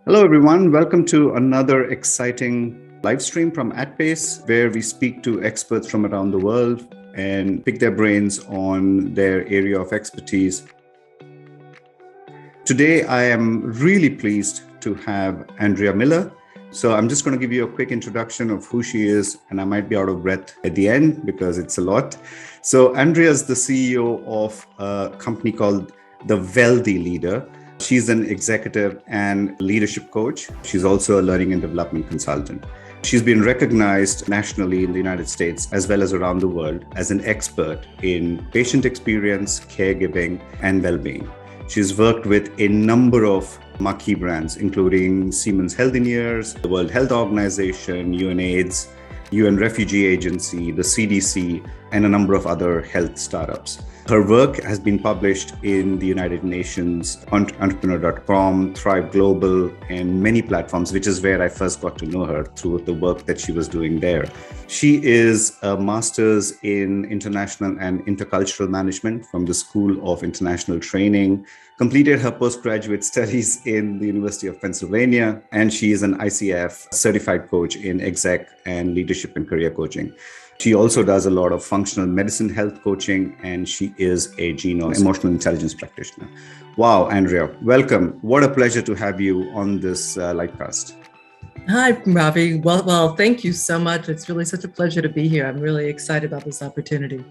Hello, everyone. Welcome to another exciting live stream from AtPace, where we speak to experts from around the world and pick their brains on their area of expertise. Today, I am really pleased to have Andrea Miller. So I'm just going to give you a quick introduction of who she is, and I might be out of breath at the end because it's a lot. So Andrea is the CEO of a company called The Wealthy Leader. She's an executive and leadership coach. She's also a learning and development consultant. She's been recognized nationally in the United States as well as around the world as an expert in patient experience, caregiving, and well-being. She's worked with a number of marquee brands, including Siemens Healthineers, the World Health Organization, UNAIDS, UN Refugee Agency, the CDC, and a number of other health startups. Her work has been published in the United Nations, entrepreneur.com, Thrive Global, and many platforms, which is where I first got to know her through the work that she was doing there. She is a master's in international and intercultural management from the School of International Training, completed her postgraduate studies in the University of Pennsylvania, and she is an ICF certified coach in exec and leadership and career coaching. She also does a lot of functional medicine health coaching, and she is a emotional intelligence practitioner. Wow, Andrea, welcome. What a pleasure to have you on this livecast. Hi, Ravi. Well, thank you so much. It's really such a pleasure to be here. I'm really excited about this opportunity.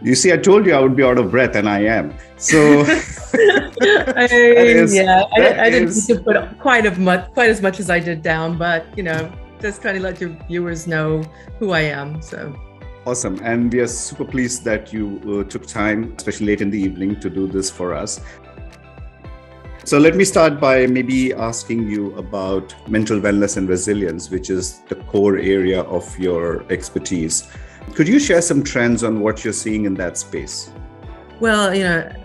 You see, I told you I would be out of breath, and I am. So I didn't need to put quite as much as I did down, but just trying to let your viewers know who I am. So awesome. And we are super pleased that you took time, especially late in the evening, to do this for us. So let me start by maybe asking you about mental wellness and resilience, which is the core area of your expertise. Could you share some trends on what you're seeing in that space? Well,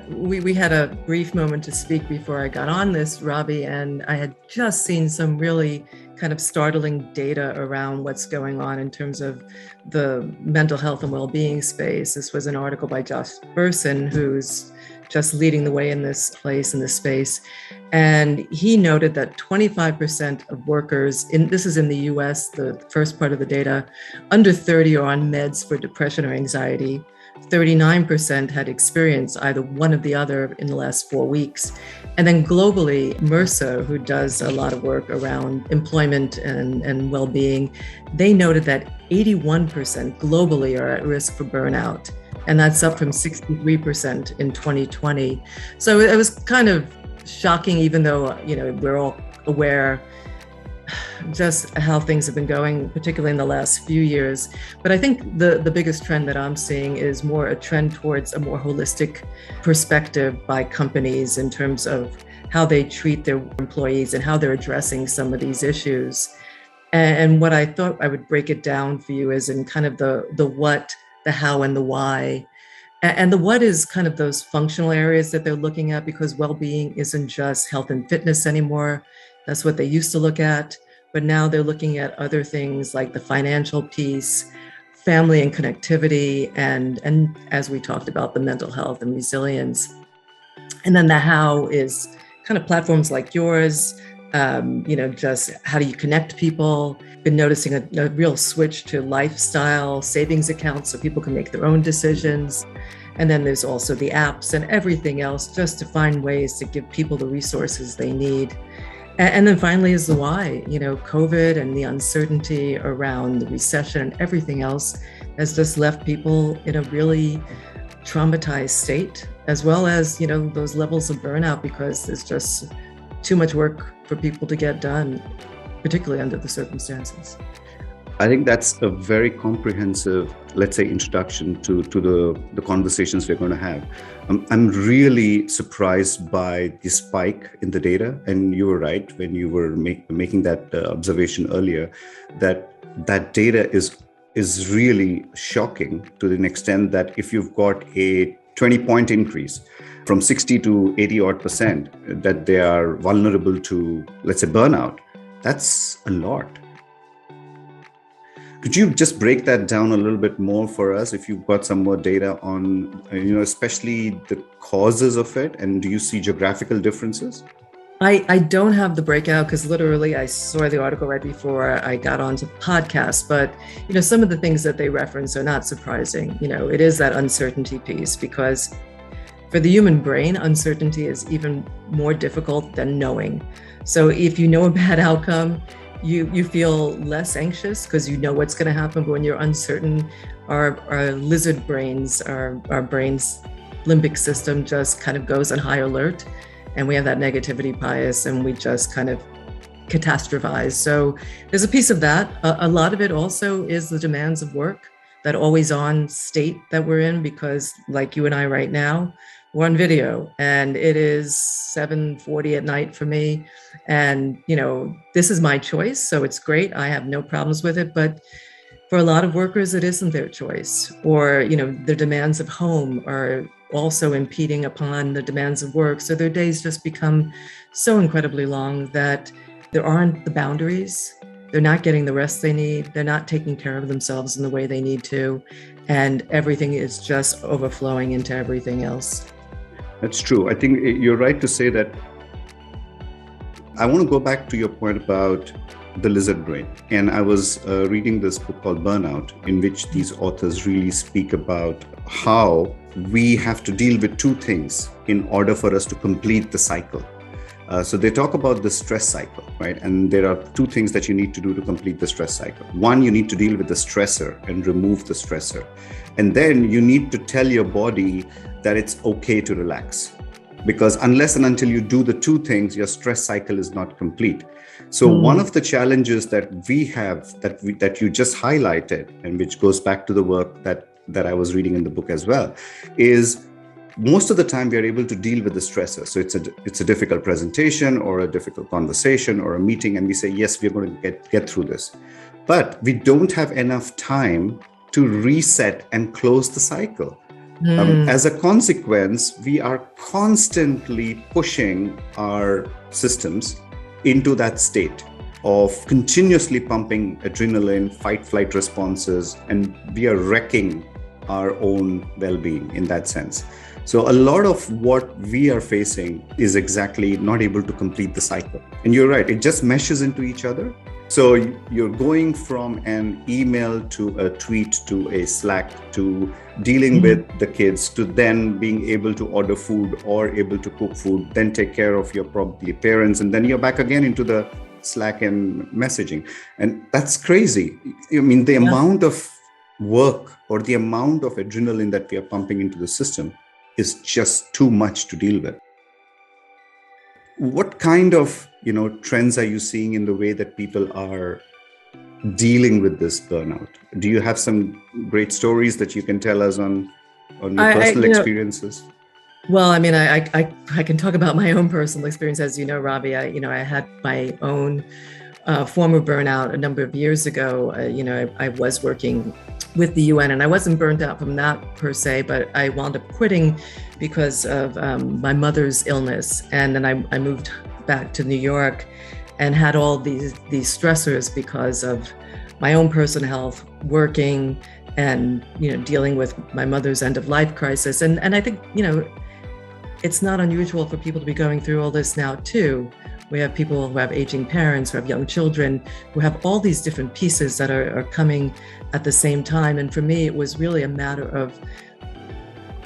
we had a brief moment to speak before I got on this, Ravi, and I had just seen some really kind of startling data around what's going on in terms of the mental health and well-being space. This was an article by Josh Bersin, who's just leading the way in this space. And he noted that 25% of workers, this is in the US, the first part of the data, under 30 are on meds for depression or anxiety. 39% had experienced either one of the other in the last 4 weeks. And then globally, MRSA, who does a lot of work around employment and well-being, they noted that 81% globally are at risk for burnout. And that's up from 63% in 2020. So it was kind of shocking, even though, we're all aware just how things have been going, particularly in the last few years. But I think the biggest trend that I'm seeing is more a trend towards a more holistic perspective by companies in terms of how they treat their employees and how they're addressing some of these issues. And what I thought I would break it down for you is in kind of the what, the how, and the why. And the what is kind of those functional areas that they're looking at, because well-being isn't just health and fitness anymore. That's what they used to look at. But now they're looking at other things like the financial piece, family and connectivity, and as we talked about, the mental health and resilience. And then the how is kind of platforms like yours, just how do you connect people? Been noticing a real switch to lifestyle savings accounts so people can make their own decisions. And then there's also the apps and everything else, just to find ways to give people the resources they need. And then finally is the why. COVID and the uncertainty around the recession and everything else has just left people in a really traumatized state, as well as, those levels of burnout, because there's just too much work for people to get done, particularly under the circumstances. I think that's a very comprehensive, let's say, introduction to the conversations we're going to have. I'm really surprised by the spike in the data. And you were right when you were making that observation earlier, that data is really shocking to the extent that if you've got a 20-point increase from 60 to 80 odd %, that they are vulnerable to, let's say, burnout, that's a lot. Could you just break that down a little bit more for us, if you've got some more data on, especially the causes of it, and do you see geographical differences? I don't have the breakout because literally I saw the article right before I got onto the podcast. But, some of the things that they reference are not surprising. It is that uncertainty piece, because for the human brain, uncertainty is even more difficult than knowing. So if you know a bad outcome, you feel less anxious because you know what's going to happen. But when you're uncertain, our lizard brains, our brain's limbic system just kind of goes on high alert. And we have that negativity bias and we just kind of catastrophize. So there's a piece of that. A lot of it also is the demands of work, that always on state that we're in, because like you and I right now, we're on video and it is 7:40 at night for me. And, this is my choice. So it's great. I have no problems with it. But for a lot of workers, it isn't their choice, or, the demands of home are also impeding upon the demands of work. So their days just become so incredibly long that there aren't the boundaries. They're not getting the rest they need. They're not taking care of themselves in the way they need to. And everything is just overflowing into everything else. That's true. I think you're right to say that. I want to go back to your point about the lizard brain. And I was reading this book called Burnout, in which these authors really speak about how we have to deal with two things in order for us to complete the cycle. So they talk about the stress cycle, right? And there are two things that you need to do to complete the stress cycle. One, you need to deal with the stressor and remove the stressor. And then you need to tell your body that it's okay to relax. Because unless and until you do the two things, your stress cycle is not complete. So one of the challenges that we have, that you just highlighted, and which goes back to the work that I was reading in the book as well, is most of the time we are able to deal with the stressor. So it's a difficult presentation or a difficult conversation or a meeting, and we say, yes, we're going to get through this. But we don't have enough time to reset and close the cycle. As a consequence, we are constantly pushing our systems into that state of continuously pumping adrenaline, fight-flight responses, and we are wrecking our own well-being in that sense. So a lot of what we are facing is exactly not able to complete the cycle. And you're right, it just meshes into each other. So you're going from an email to a tweet to a Slack to dealing with the kids to then being able to order food or able to cook food, then take care of your probably parents, and then you're back again into the Slack and messaging. And that's crazy. I mean, the amount of work or the amount of adrenaline that we are pumping into the system is just too much to deal with. What kind of trends are you seeing in the way that people are dealing with this burnout? Do you have some great stories that you can tell us on your personal experiences? Well, I mean, I can talk about my own personal experience. As you know, Ravi, I had my own former burnout a number of years ago. I was working with the UN, and I wasn't burnt out from that per se, but I wound up quitting because of my mother's illness. And then I moved back to New York and had all these stressors because of my own personal health, working, and dealing with my mother's end of life crisis. And I think it's not unusual for people to be going through all this now too. We have people who have aging parents, who have young children, who have all these different pieces that are coming at the same time. And for me, it was really a matter of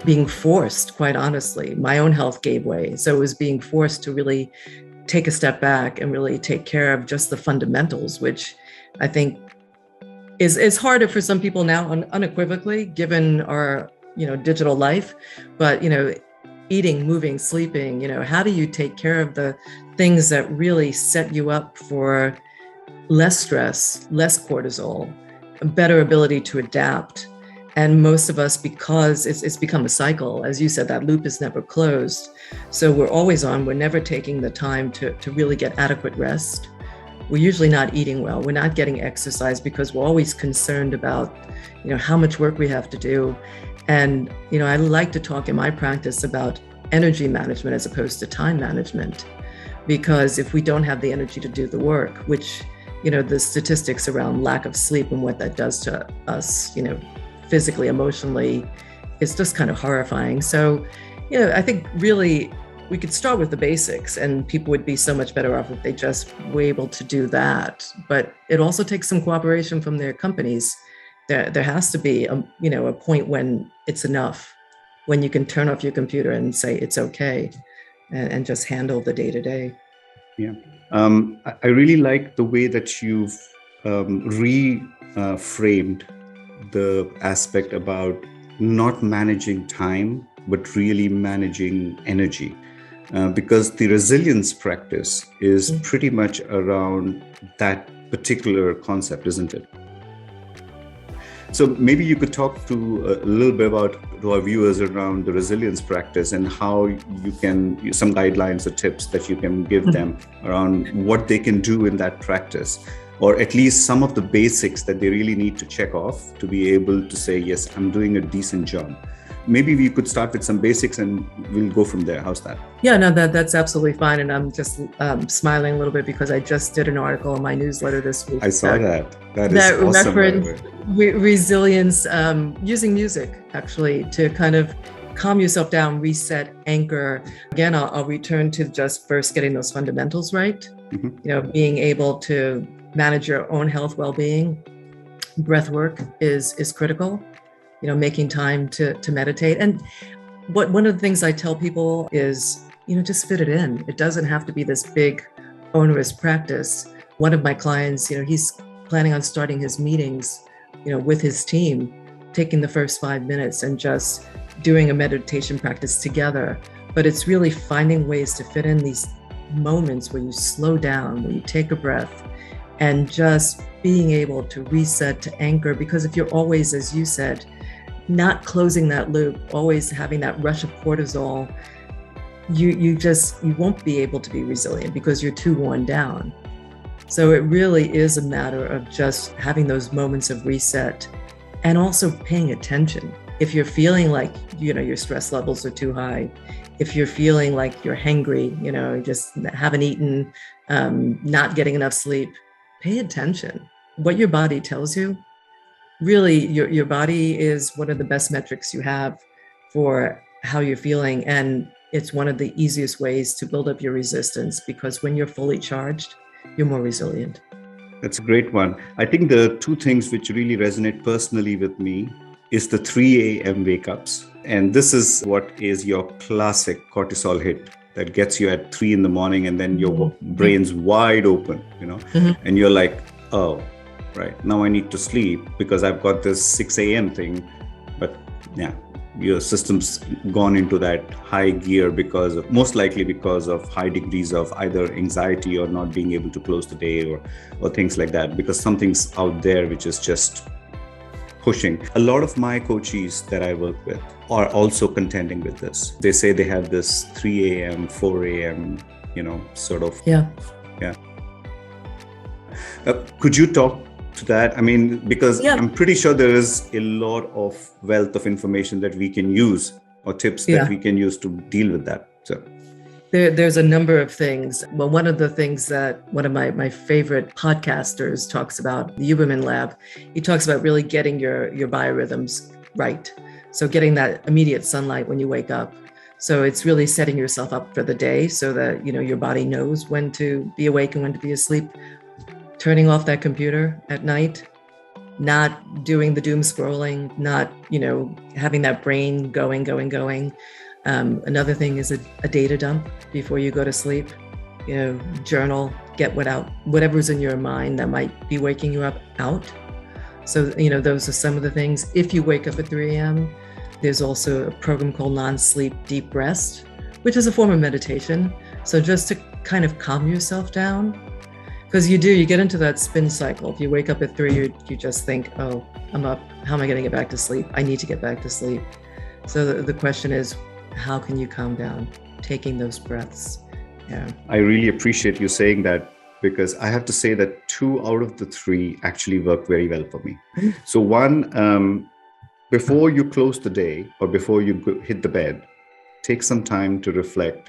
being forced, quite honestly. My own health gave way. So it was being forced to really take a step back and really take care of just the fundamentals, which I think is harder for some people now, unequivocally, given our digital life. But eating, moving, sleeping, how do you take care of the things that really set you up for less stress, less cortisol, a better ability to adapt? And most of us, because it's become a cycle, as you said, that loop is never closed. So we're always on, we're never taking the time to really get adequate rest. We're usually not eating well, we're not getting exercise because we're always concerned about, how much work we have to do. And, I like to talk in my practice about energy management as opposed to time management, because if we don't have the energy to do the work, which, the statistics around lack of sleep and what that does to us, physically, emotionally, is just kind of horrifying. So, I think really we could start with the basics, and people would be so much better off if they just were able to do that. But it also takes some cooperation from their companies. There has to be a point when it's enough, when you can turn off your computer and say it's okay, and just handle the day to day. Yeah. I really like the way that you've reframed the aspect about not managing time, but really managing energy. Because the resilience practice is pretty much around that particular concept, isn't it? So maybe you could talk to a little bit about to our viewers around the resilience practice and how you can, some guidelines or tips that you can give them around what they can do in that practice, or at least some of the basics that they really need to check off to be able to say, yes, I'm doing a decent job. Maybe we could start with some basics and we'll go from there. How's that? Yeah, no, that's absolutely fine. And I'm just smiling a little bit because I just did an article in my newsletter this week. I saw that. That is awesome. Resilience, using music actually to kind of calm yourself down, reset, anchor. Again, I'll return to just first getting those fundamentals right. Being able to manage your own health, well-being. Breath work is critical. Making time to meditate. And one of the things I tell people is, just fit it in. It doesn't have to be this big, onerous practice. One of my clients, he's planning on starting his meetings, with his team, taking the first 5 minutes and just doing a meditation practice together. But it's really finding ways to fit in these moments where you slow down, where you take a breath, and just being able to reset, to anchor. Because if you're always, as you said, not closing that loop, always having that rush of cortisol, you won't be able to be resilient because you're too worn down. So it really is a matter of just having those moments of reset and also paying attention. If you're feeling like, your stress levels are too high, if you're feeling like you're hangry, just haven't eaten, not getting enough sleep, pay attention. What your body tells you. Really, your body is one of the best metrics you have for how you're feeling. And it's one of the easiest ways to build up your resistance, because when you're fully charged, you're more resilient. That's a great one. I think the two things which really resonate personally with me is the 3 a.m. wake-ups. And this is what is your classic cortisol hit that gets you at 3 in the morning, and then your brain's wide open, and you're like, oh, right, now I need to sleep because I've got this 6 a.m. thing. But yeah, your system's gone into that high gear most likely because of high degrees of either anxiety or not being able to close the day or things like that, because something's out there which is just pushing. A lot of my coaches that I work with are also contending with this. They say they have this 3 a.m., 4 a.m., sort of. Yeah. Could you talk to that? I mean, because I'm pretty sure there is a lot of wealth of information that we can use, or tips that we can use to deal with that. So there's a number of things. Well, one of the things that one of my favorite podcasters talks about, the Huberman Lab, he talks about really getting your biorhythms right. So getting that immediate sunlight when you wake up. So it's really setting yourself up for the day so that, your body knows when to be awake and when to be asleep. Turning off that computer at night, not doing the doom scrolling, not, having that brain going. Another thing is a data dump before you go to sleep. Journal, get whatever's in your mind that might be waking you up out. So, those are some of the things. If you wake up at 3 a.m., there's also a program called Non-Sleep Deep Rest, which is a form of meditation. So just to kind of calm yourself down. Because you get into that spin cycle. If you wake up at 3, you just think, oh, I'm up. How am I going to get back to sleep? I need to get back to sleep. So the question is, how can you calm down? Taking those breaths. Yeah. I really appreciate you saying that, because I have to say that 2 out of the 3 actually work very well for me. So one, before you close the day or before you hit the bed, take some time to reflect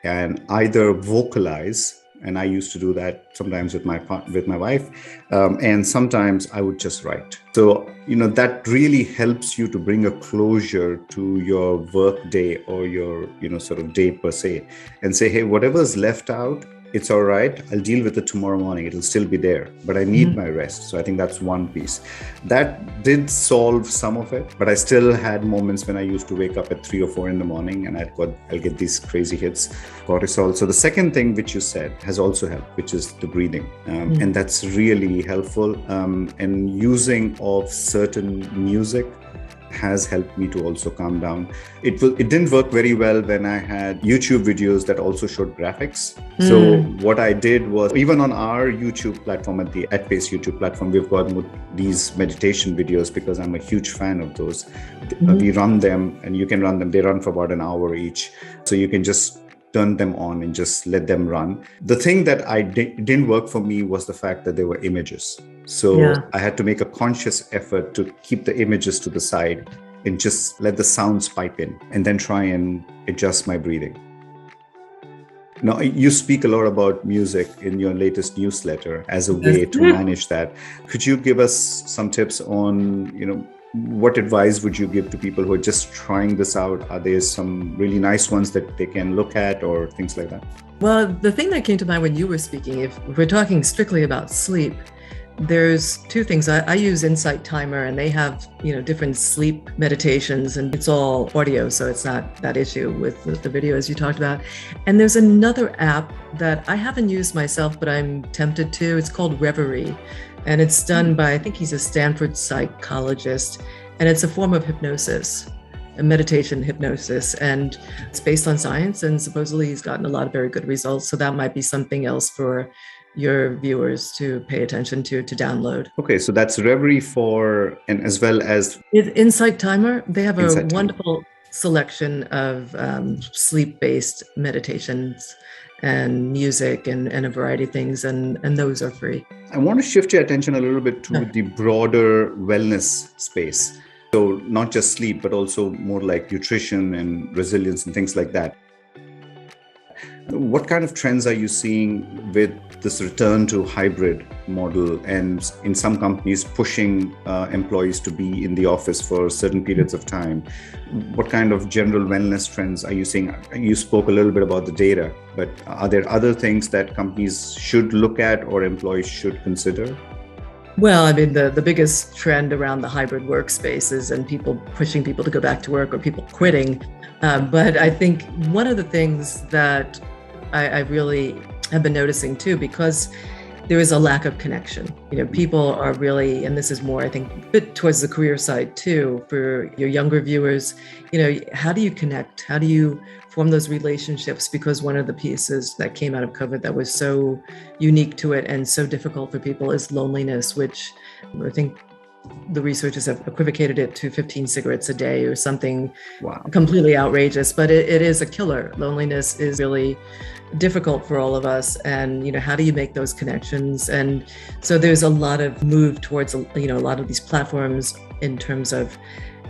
and either vocalize and I used to do that sometimes with my wife, and sometimes I would just write. So that really helps you to bring a closure to your work day or your sort of day per se, and say, hey, whatever's left out, it's all right. I'll deal with it tomorrow morning. It'll still be there, but I need my rest. So I think that's one piece. That did solve some of it, but I still had moments when I used to wake up at 3 or 4 in the morning and I'll get these crazy hits, cortisol. So the second thing which you said has also helped, which is the breathing. And that's really helpful. And using of certain music has helped me to also calm down. It didn't work very well when I had YouTube videos that also showed graphics. So what I did was, even on our YouTube platform, at the At Pace YouTube platform, we've got these meditation videos because I'm a huge fan of those. We run them, and you can run them. They run for about an hour each. So you can just turn them on and just let them run. The thing that didn't work for me was the fact that there were images. So I had to make a conscious effort to keep the images to the side and just let the sounds pipe in, and then try and adjust my breathing. Now, you speak a lot about music in your latest newsletter as a way to manage that. Could you give us some tips on, what advice would you give to people who are just trying this out? Are there some really nice ones that they can look at or things like that? Well, the thing that came to mind when you were speaking, if we're talking strictly about sleep, there's two things. I use Insight Timer, and they have, different sleep meditations, and it's all audio, so it's not that issue with the video as you talked about. And there's another app that I haven't used myself, but I'm tempted to. It's called Reverie, and it's done by, I think he's a Stanford psychologist, and it's a form of hypnosis, a meditation hypnosis, and it's based on science, and supposedly he's gotten a lot of very good results. So that might be something else for your viewers to pay attention to download. Okay, so that's Reverie and as well as Insight Timer. They have a wonderful Timer selection of sleep-based meditations and music and a variety of things, and those are free. I want to shift your attention a little bit to the broader wellness space. So not just sleep, but also more like nutrition and resilience and things like that. What kind of trends are you seeing with this return to hybrid model, and in some companies pushing employees to be in the office for certain periods of time? What kind of general wellness trends are you seeing? You spoke a little bit about the data, but are there other things that companies should look at or employees should consider? Well, I mean, the biggest trend around the hybrid workspaces and people pushing people to go back to work or people quitting. But I think one of the things that I really have been noticing too, because there is a lack of connection. People are really, and this is more, I think, a bit towards the career side too, for your younger viewers, how do you connect? How do you form those relationships? Because one of the pieces that came out of COVID that was so unique to it and so difficult for people is loneliness, which I think the researchers have equivocated it to 15 cigarettes a day or something. Wow. Completely outrageous, but it is a killer. Loneliness is really difficult for all of us, and how do you make those connections? And so there's a lot of move towards a lot of these platforms in terms of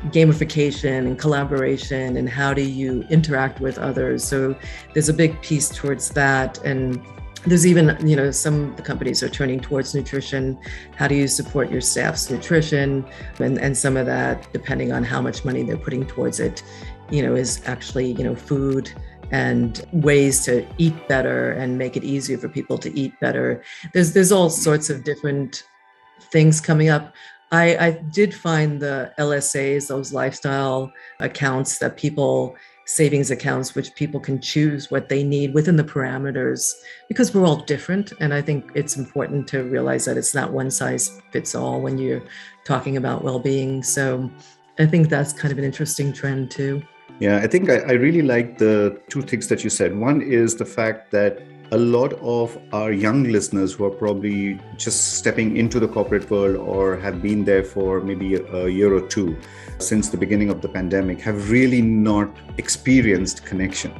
gamification and collaboration, and how do you interact with others. So there's a big piece towards that, and there's even, some of the companies are turning towards nutrition. How do you support your staff's nutrition? And some of that, depending on how much money they're putting towards it, is actually, food and ways to eat better and make it easier for people to eat better. There's all sorts of different things coming up. I did find the LSAs, those lifestyle accounts that savings accounts, which people can choose what they need within the parameters, because we're all different. And I think it's important to realize that it's not one size fits all when you're talking about well-being. So I think that's kind of an interesting trend too. Yeah, I think I really like the two things that you said. One is the fact that a lot of our young listeners who are probably just stepping into the corporate world or have been there for maybe a year or two since the beginning of the pandemic have really not experienced connection.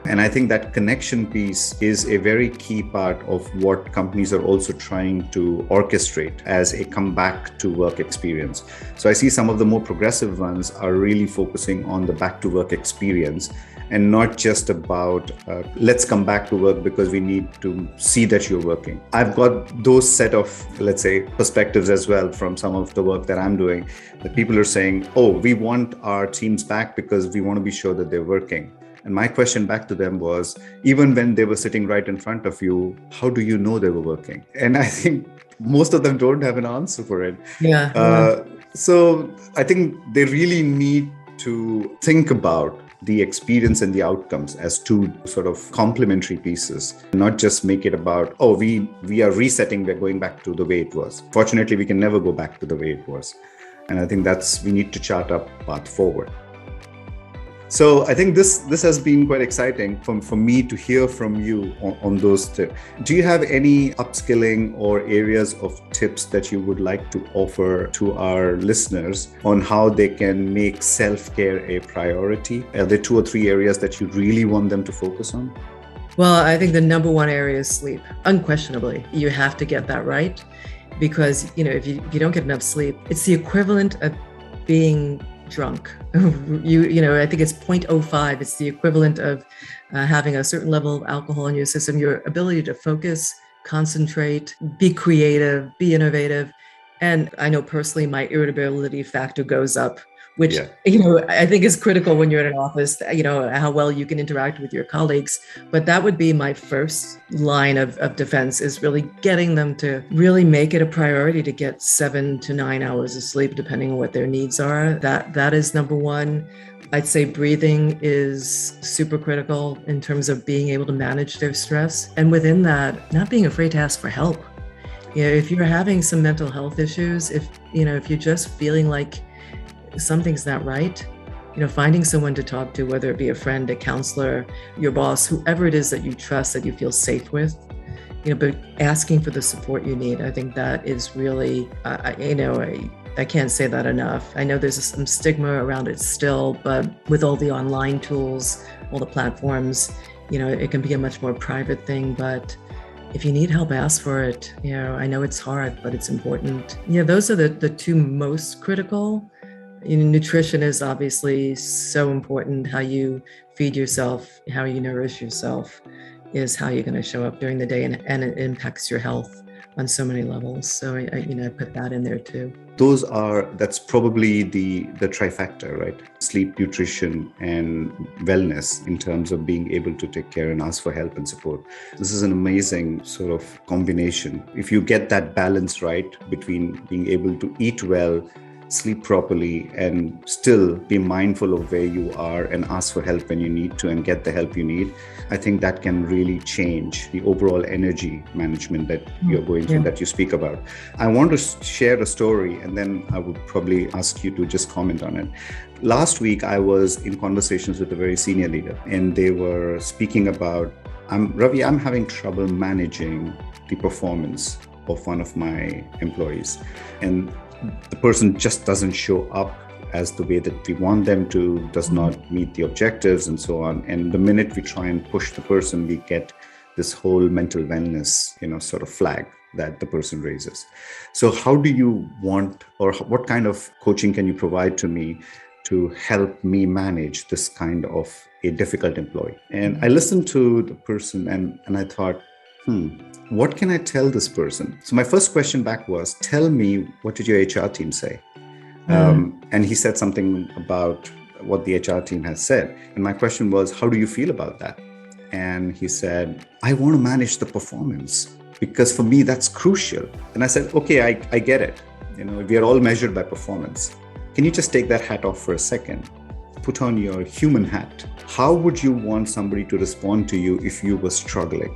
And I think that connection piece is a very key part of what companies are also trying to orchestrate as a comeback to work experience. So I see some of the more progressive ones are really focusing on the back to work experience and not just about let's come back to work because we need to see that you're working. I've got those set of, let's say, perspectives as well from some of the work that I'm doing, that people are saying, oh, we want our teams back because we want to be sure that they're working. And my question back to them was, even when they were sitting right in front of you, how do you know they were working? And I think most of them don't have an answer for it. So I think they really need to think about the experience and the outcomes as two sort of complementary pieces, not just make it about, oh, we are resetting, we're going back to the way it was. Fortunately, we can never go back to the way it was. And I think we need to chart a path forward. So I think this has been quite exciting for me to hear from you on those tips. Do you have any upskilling or areas of tips that you would like to offer to our listeners on how they can make self-care a priority? Are there 2 or 3 areas that you really want them to focus on? Well, I think the number one area is sleep. Unquestionably, you have to get that right, because if you don't get enough sleep, it's the equivalent of being drunk. I think it's 0.05. It's the equivalent of having a certain level of alcohol in your system. Your ability to focus, concentrate, be creative, be innovative. And I know personally my irritability factor goes up, which, I think is critical when you're in an office, how well you can interact with your colleagues. But that would be my first line of defense, is really getting them to really make it a priority to get 7 to 9 hours of sleep, depending on what their needs are. That is number one. I'd say breathing is super critical in terms of being able to manage their stress. And within that, not being afraid to ask for help. If you're having some mental health issues, if you're just feeling like something's not right, finding someone to talk to, whether it be a friend, a counselor, your boss, whoever it is that you trust, that you feel safe with, but asking for the support you need. I think that is really, I can't say that enough. I know there's some stigma around it still, but with all the online tools, all the platforms, it can be a much more private thing. But if you need help, ask for it. I know it's hard, but it's important. Those are the 2 most critical. Nutrition is obviously so important. How you feed yourself, how you nourish yourself is how you're going to show up during the day, and it impacts your health on so many levels. So I put that in there too. That's probably the trifecta, right? Sleep, nutrition, and wellness in terms of being able to take care and ask for help and support. This is an amazing sort of combination. If you get that balance right between being able to eat well, sleep properly, and still be mindful of where you are and ask for help when you need to and get the help you need, I think that can really change the overall energy management that you're going through, that you speak about. I want to share a story, and then I would probably ask you to just comment on it. Last week, I was in conversations with a very senior leader, and they were speaking about, Ravi, I'm having trouble managing the performance of one of my employees. And the person just doesn't show up as the way that we want them to, does not meet the objectives and so on. And the minute we try and push the person, we get this whole mental wellness, sort of flag that the person raises. So how do you want, or what kind of coaching can you provide to me to help me manage this kind of a difficult employee? And I listened to the person and I thought, what can I tell this person? So my first question back was, tell me, what did your HR team say? And he said something about what the HR team has said. And my question was, how do you feel about that? And he said, I want to manage the performance because for me, that's crucial. And I said, okay, I get it. We are all measured by performance. Can you just take that hat off for a second? Put on your human hat. How would you want somebody to respond to you if you were struggling?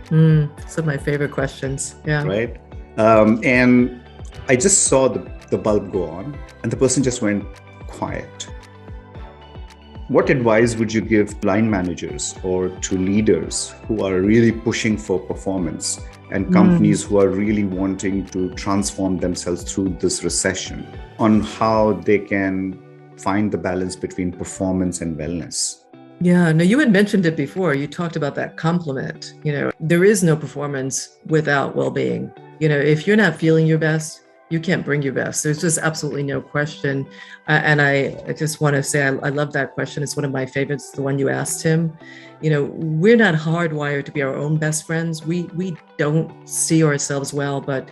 Some of my favorite questions. Yeah. Right. And I just saw the bulb go on and the person just went quiet. What advice would you give line managers or to leaders who are really pushing for performance and companies who are really wanting to transform themselves through this recession on how they can find the balance between performance and wellness? Yeah, no, you had mentioned it before. You talked about that complement. There is no performance without well-being. If you're not feeling your best, you can't bring your best. There's just absolutely no question. And I just want to say, I love that question. It's one of my favorites, the one you asked him. We're not hardwired to be our own best friends. We don't see ourselves well, but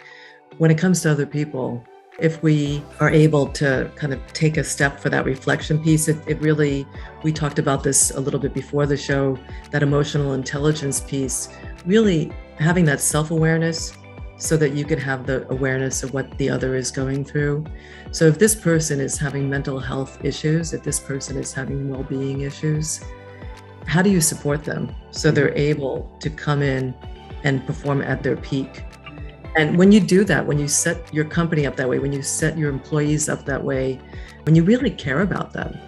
when it comes to other people, if we are able to kind of take a step for that reflection piece, it really, we talked about this a little bit before the show, that emotional intelligence piece, really having that self-awareness so that you can have the awareness of what the other is going through. So if this person is having mental health issues, if this person is having well-being issues, how do you support them so they're able to come in and perform at their peak? And when you do that, when you set your company up that way, when you set your employees up that way, when you really care about them,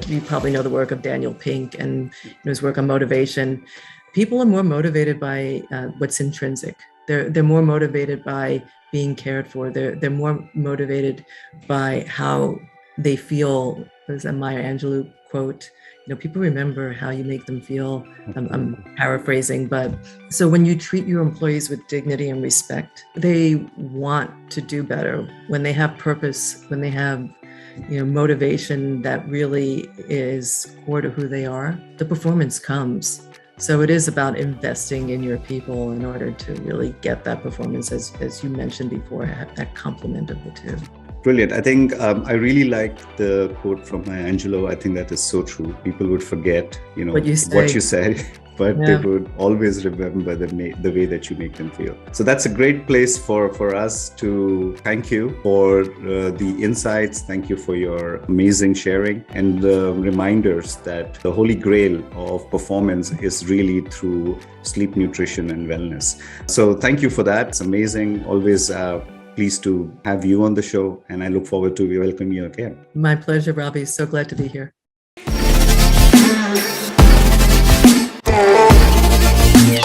you probably know the work of Daniel Pink and his work on motivation. People are more motivated by what's intrinsic. They're more motivated by being cared for. They're more motivated by how they feel. There's a Maya Angelou quote. People remember how you make them feel. I'm paraphrasing, but so when you treat your employees with dignity and respect, they want to do better. When they have purpose, when they have motivation that really is core to who they are, the performance comes. So it is about investing in your people in order to really get that performance, as you mentioned before, that complement of the two. Brilliant. I think I really like the quote from Maya Angelou. I think that is so true. People would forget, what you said, but they would always remember the way that you make them feel. So that's a great place for us to thank you for the insights. Thank you for your amazing sharing and the reminders that the holy grail of performance is really through sleep, nutrition, and wellness. So thank you for that. It's amazing. Always pleased to have you on the show, and I look forward to welcome you again. My pleasure, Ravi. So glad to be here.